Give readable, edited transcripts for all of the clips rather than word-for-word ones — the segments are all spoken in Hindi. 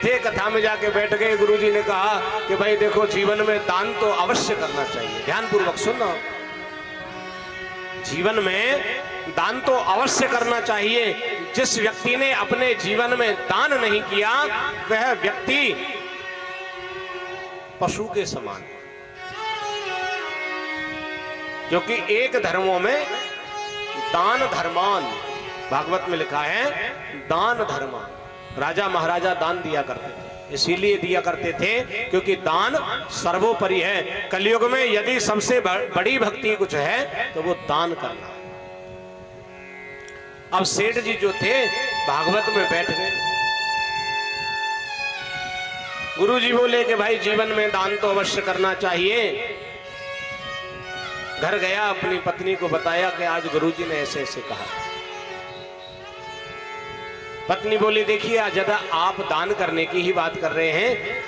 थे कथा में जाके बैठ गए। गुरुजी ने कहा कि भाई देखो, जीवन में दान तो अवश्य करना चाहिए। ध्यानपूर्वक सुनना, जीवन में दान तो अवश्य करना चाहिए। जिस व्यक्ति ने अपने जीवन में दान नहीं किया वह व्यक्ति पशु के समान है, क्योंकि एक धर्मों में दान धर्मान, भागवत में लिखा है दान धर्मान। राजा महाराजा दान दिया करते थे, इसीलिए दिया करते थे क्योंकि दान सर्वोपरि है। कलयुग में यदि सबसे बड़ी भक्ति कुछ है तो वो दान करना है। अब सेठ जी जो थे भागवत में बैठ गए। गुरु जी बोले कि भाई जीवन में दान तो अवश्य करना चाहिए। घर गया, अपनी पत्नी को बताया कि आज गुरुजी ने ऐसे ऐसे कहा। पत्नी बोली देखिए, आज ज्यादा आप दान करने की ही बात कर रहे हैं,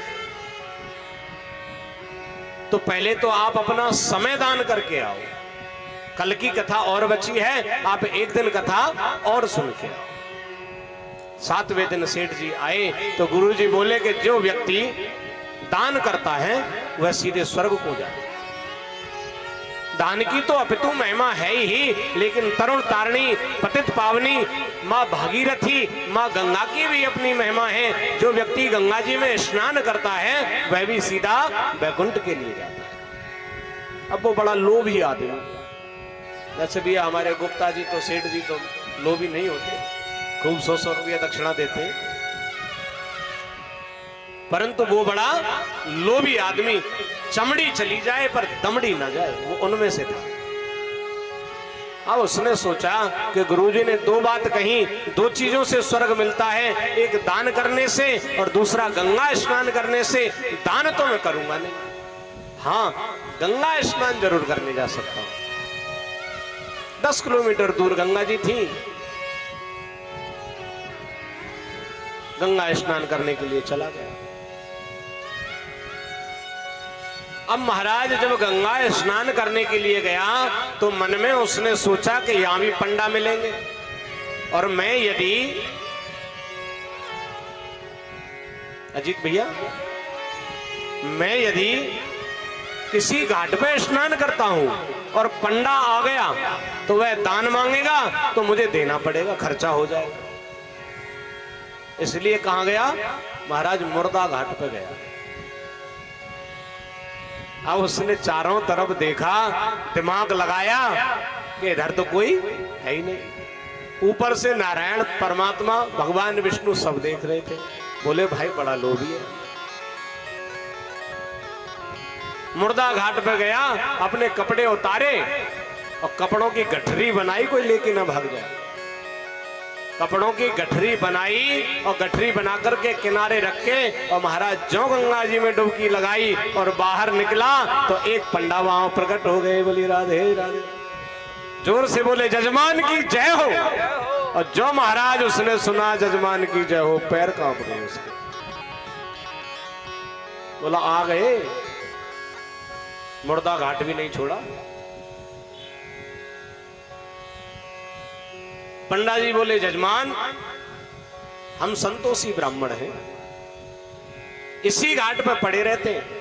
तो पहले तो आप अपना समय दान करके आओ। कल की कथा और बची है, आप एक दिन कथा और सुन के आओ। 7वें दिन सेठ जी आए तो गुरुजी बोले कि जो व्यक्ति दान करता है वह सीधे स्वर्ग को जाता है। दान की तो अपितु महिमा है ही, लेकिन तरुण तारिणी, पतित पावनी माँ भागीरथी, माँ गंगा की भी अपनी महिमा है। जो व्यक्ति गंगा जी में स्नान करता है वह भी सीधा वैकुंठ के लिए जाता है। अब वो बड़ा लोभी आदमी, वैसे भी हमारे गुप्ता जी तो सेठ जी तो लोभी नहीं होते, खूब 100-100 रुपया दक्षिणा देते, परंतु वो बड़ा लोभी आदमी, चमड़ी चली जाए पर दमड़ी ना जाए, वो उनमें से था। अब उसने सोचा कि गुरुजी ने दो बात कही, दो चीजों से स्वर्ग मिलता है, एक दान करने से और दूसरा गंगा स्नान करने से। दान तो मैं करूंगा नहीं, हाँ गंगा स्नान जरूर करने जा सकता हूं। 10 किलोमीटर दूर गंगा जी थी, गंगा स्नान करने के लिए चला गया। अब महाराज जब गंगा स्नान करने के लिए गया तो मन में उसने सोचा कि यहां भी पंडा मिलेंगे, और मैं यदि, अजीत भैया, मैं यदि किसी घाट पे स्नान करता हूं और पंडा आ गया तो वह दान मांगेगा तो मुझे देना पड़ेगा, खर्चा हो जाएगा। इसलिए कहां गया महाराज? मुर्दा घाट पे गया। अब उसने चारों तरफ देखा, दिमाग लगाया कि इधर तो कोई है ही नहीं। ऊपर से नारायण परमात्मा, भगवान विष्णु सब देख रहे थे। बोले भाई बड़ा लोभी है। मुर्दा घाट पे गया, अपने कपड़े उतारे और कपड़ों की गठरी बनाई, कोई लेके ना भाग जाए। कपड़ों की गठरी बनाई और गठरी बना करके किनारे रख के, और महाराज जो गंगा जी में डुबकी लगाई और बाहर निकला तो एक पंडा वहां प्रकट हो गए। बोली राधे राधे, जोर से बोले जजमान की जय हो। और जो महाराज उसने सुना जजमान की जय हो, पैर कांप गए उसके। बोला आ गए, मुर्दा घाट भी नहीं छोड़ा। पंडा जी बोले जजमान, हम संतोषी ब्राह्मण हैं, इसी घाट पर पड़े रहते हैं,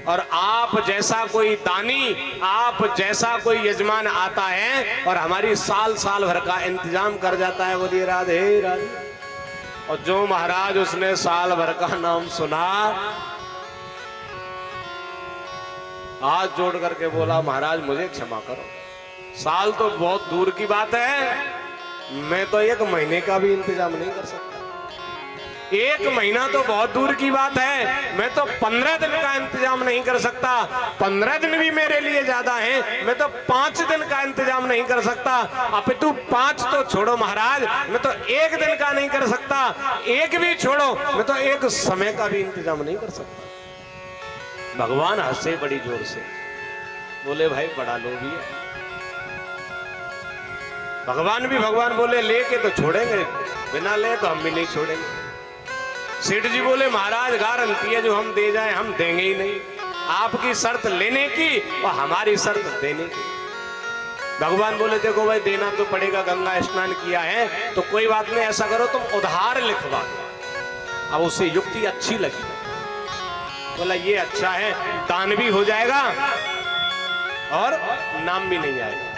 और आप जैसा कोई दानी, आप जैसा कोई यजमान आता है और हमारी साल साल भर का इंतजाम कर जाता है। बोलिए राधे राधे। और जो महाराज उसने साल भर का नाम सुना, हाथ जोड़ करके बोला महाराज मुझे क्षमा करो, साल तो बहुत दूर की बात है, मैं तो 1 महीने का भी इंतजाम नहीं कर सकता। 1 महीना तो बहुत दूर की बात है, मैं तो 15 दिन का इंतजाम नहीं कर सकता। 15 दिन भी मेरे लिए ज्यादा हैं, मैं तो 5 दिन का इंतजाम नहीं कर सकता। अपितु 5 तो छोड़ो महाराज, मैं तो 1 दिन का नहीं कर सकता। 1 भी छोड़ो, मैं तो 1 समय का भी इंतजाम नहीं कर सकता। भगवान हंसे बड़ी जोर से, बोले भाई बड़ा लोभी है। भगवान बोले लेके तो छोड़ेंगे, बिना ले तो हम भी नहीं छोड़ेंगे। सेठ जी बोले महाराज गारंटी है जो हम दे जाएं हम देंगे ही नहीं, आपकी शर्त लेने की और हमारी शर्त देने की। भगवान बोले देखो भाई देना तो पड़ेगा, गंगा स्नान किया है तो कोई बात नहीं, ऐसा करो तुम उधार लिखवा दो। अब उसे युक्ति अच्छी लगी, बोला ये अच्छा है, दान भी हो जाएगा और नाम भी नहीं आएगा,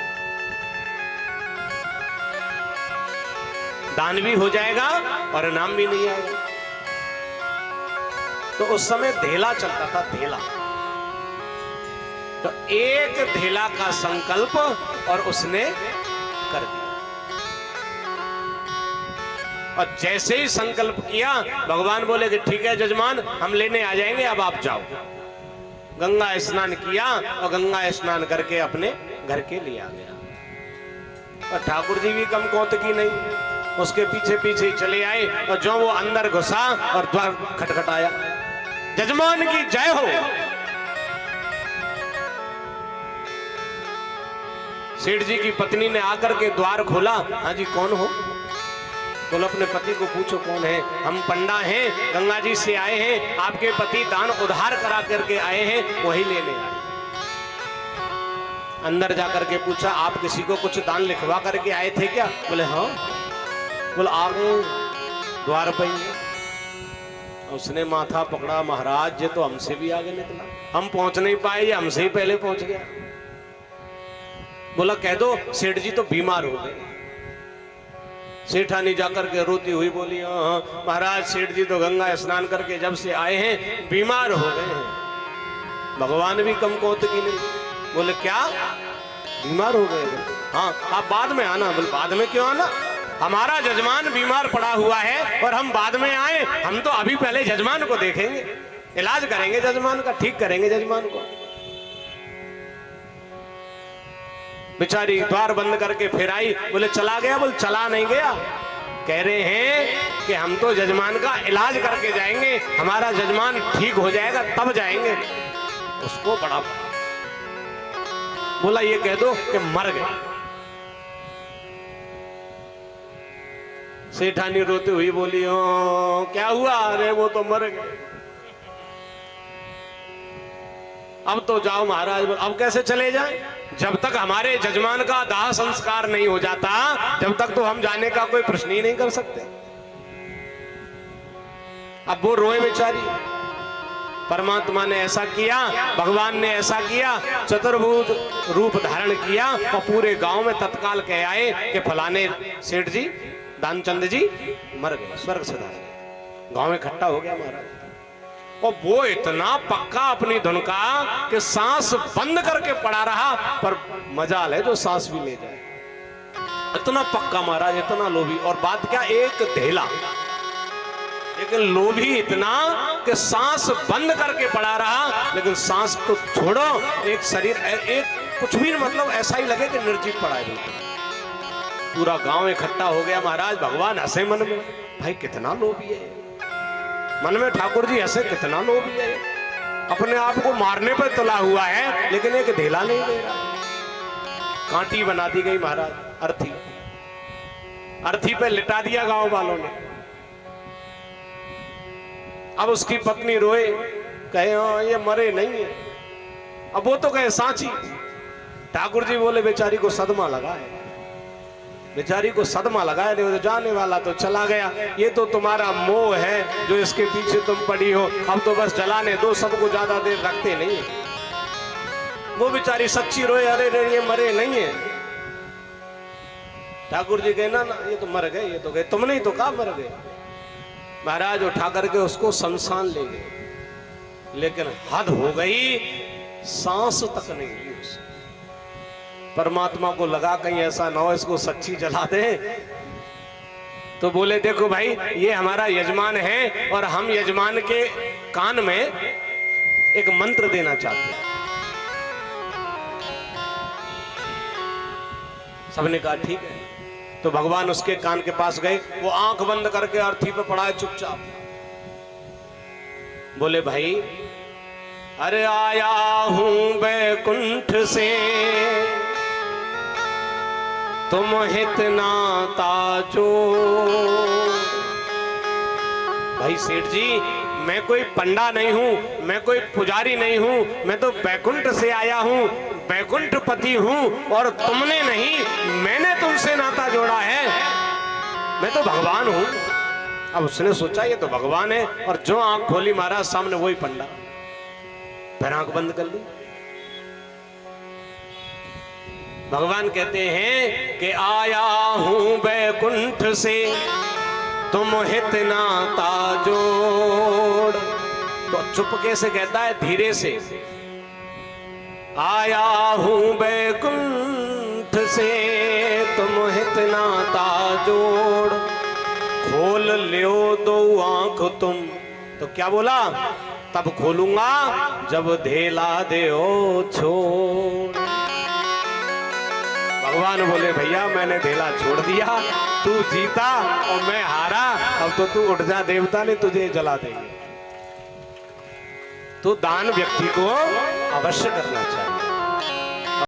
दान भी हो जाएगा और नाम भी नहीं आएगा। तो उस समय धेला चलता था, धेला। तो एक धेला का संकल्प और उसने कर दिया। और जैसे ही संकल्प किया भगवान बोले कि ठीक है जजमान, हम लेने आ जाएंगे, अब आप जाओ। गंगा स्नान किया और गंगा स्नान करके अपने घर के लिए आ गया। और ठाकुर जी भी कम कौतकी नहीं, उसके पीछे पीछे ही चले आए। और जो वो अंदर घुसा और द्वार खटखटाया, जजमान की जय हो। सेठ जी की पत्नी ने आकर के द्वार खोला। हाँ जी कौन हो? बोलो अपने पति को पूछो कौन है। हम पंडा हैं, गंगा जी से आए हैं, आपके पति दान उधार करा करके आए हैं, वही लेने आए। अंदर जाकर के पूछा आप किसी को कुछ दान लिखवा करके आए थे क्या? बोले हाँ। बोले आ गए द्वार पर ही। उसने माथा पकड़ा, महाराज ये तो हमसे भी आगे निकला, हम पहुंच नहीं पाए, ये हमसे ही पहले पहुंच गया। बोला कह दो सेठ जी तो बीमार हो गए। सेठानी जाकर के रोती हुई बोली हाँ महाराज, सेठ जी तो गंगा स्नान करके जब से आए हैं बीमार हो गए हैं। भगवान भी कम कौतकी नहीं। बोले क्या बीमार हो गए? हाँ आप बाद में आना। बोले बाद में क्यों आना? हमारा जजमान बीमार पड़ा हुआ है और हम बाद में आए? हम तो अभी पहले जजमान को देखेंगे, इलाज करेंगे जजमान का, ठीक करेंगे जजमान को। बेचारी द्वार बंद करके फिर आई। बोले चला गया? बोले चला नहीं गया, कह रहे हैं कि हम तो जजमान का इलाज करके जाएंगे, हमारा जजमान ठीक हो जाएगा तब जाएंगे। उसको बड़ा बोला ये कह दो कि मर गए। सेठानी रोती हुई बोली ओ क्या हुआ? अरे वो तो मर गए। अब तो जाओ महाराज। अब कैसे चले जाएं? जब तक हमारे जजमान का दाह संस्कार नहीं हो जाता जब तक तो हम जाने का कोई प्रश्न ही नहीं कर सकते। अब वो रोए बेचारी। परमात्मा ने ऐसा किया, भगवान ने ऐसा किया, चतुर्भुज रूप धारण किया और पूरे गांव में तत्काल कह आए कि फलाने सेठ जी दानचंद जी मर गए, स्वर्ग सिधार गए। गांव में इकट्ठा हो गया महाराज। और वो इतना पक्का अपनी धुन का कि सांस बंद करके पड़ा रहा, पर मजाल है जो सांस भी ले जाए। इतना पक्का महाराज, इतना लोभी। और बात क्या, एक धेला, लेकिन लोभी इतना कि सांस बंद करके पड़ा रहा। लेकिन सांस तो छोड़ो, एक शरीर एक कुछ भी मतलब ऐसा ही लगे कि निर्जीव पड़ा है बिल्कुल। पूरा गांव इकट्ठा हो गया महाराज। भगवान हंसे मन में, भाई कितना लोभी है। मन में ठाकुर जी हंसे, कितना लोभी है, अपने आप को मारने पर तुला हुआ है लेकिन एक धेला नहीं दे रहा। कांटी बना दी गई महाराज, अर्थी, अर्थी पे लिटा दिया गांव वालों ने। अब उसकी पत्नी रोए, कहे हाँ ये मरे नहीं है। अब वो तो कहे सांची। ठाकुर जी बोले बेचारी को सदमा लगा है, बेचारी को सदमा लगाया, नहीं जाने वाला तो चला गया। ये तो तुम्हारा मोह है जो इसके पीछे तुम पड़ी हो। अब तो बस जलाने दो, सबको ज्यादा देर रखते नहीं है। वो बेचारी सच्ची रोए, अरे रे ये मरे नहीं है। ठाकुर जी कहे ना ये तो मर गए, ये तो गए, तुमने ही तो कहा मर गए। महाराज उठा करके उसको शमशान ले गए, लेकिन हद हो गई, सांस तक नहीं ली उसे। परमात्मा को लगा कहीं ऐसा ना हो इसको सच्ची जला दे। तो बोले देखो भाई ये हमारा यजमान है और हम यजमान के कान में एक मंत्र देना चाहते हैं। सबने कहा ठीक है। तो भगवान उसके कान के पास गए, वो आंख बंद करके अर्थी पे पड़ा है चुपचाप। बोले भाई अरे आया हूं बैकुंठ से, तुम हितना ताजो। भाई सेठ जी मैं कोई पंडा नहीं हूं, मैं कोई पुजारी नहीं हूं, मैं तो बैकुंठ से आया हूं। वैकुंठपति हूं और तुमने नहीं, मैंने तुमसे नाता जोड़ा है, मैं तो भगवान हूं। अब उसने सोचा ये तो भगवान है, और जो आंख खोली महाराज सामने वही पंडा, फिर आंख बंद कर ली। भगवान कहते हैं कि आया हूं वैकुंठ से तुम हित नाता जोड़। तो चुपके से कहता है, धीरे से, आया हूं वैकुंठ से तुम हित नाता जोड़, खोल लियो दो आंख तुम। तो क्या बोला, तब खोलूंगा जब धेला देओ छोड़। भगवान बोले, भैया मैंने धेला छोड़ दिया, तू जीता और मैं हारा, अब तो तू उठ जा, देवता ने तुझे जला देंगे। तो दान व्यक्ति को अवश्य करना चाहिए।